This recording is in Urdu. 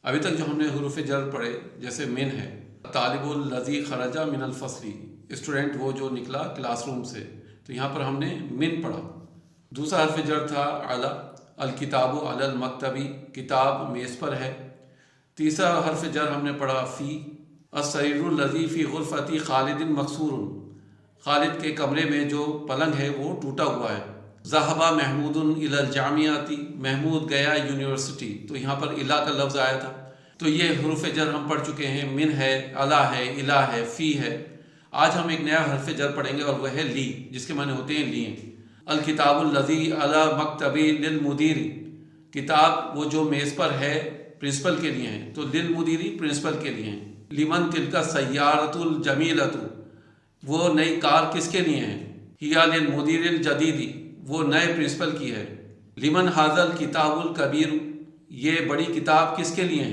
ابھی تک جو ہم نے حروف جر پڑھے جیسے من ہے، طالب الذی خرج من الفصل، اسٹوڈنٹ وہ جو نکلا کلاس روم سے، تو یہاں پر ہم نے من پڑھا۔ دوسرا حرف جر تھا علی، الکتاب علی المکتبی، کتاب میز پر ہے۔ تیسرا حرف جر ہم نے پڑھا فی، السریر الذی فی غرفتی خالد مکسور، خالد کے کمرے میں جو پلنگ ہے وہ ٹوٹا ہوا ہے۔ ذهب محمود الی الجامعۃ، محمود گیا یونیورسٹی، تو یہاں پر الی کا لفظ آیا تھا۔ تو یہ حروف جر ہم پڑھ چکے ہیں، من ہے، علی ہے، الی ہے، فی ہے۔ آج ہم ایک نیا حرف جر پڑھیں گے اور وہ ہے لی، جس کے معنی ہوتے ہیں لیے۔ الکتاب الذی علی مکتبی للمدیر، کتاب وہ جو میز پر ہے پرنسپل کے لیے ہیں، تو للمدیری پرنسپل کے لیے ہیں۔ لمن تلک السیارۃ الجمیلۃ، وہ نئی کار کس کے لیے ہے؟ ہی للمدیر الجدید، وہ نئے پرنسپل کی ہے۔ لمن ھذا الکتاب الکبیر، یہ بڑی کتاب کس کے لیے ہے؟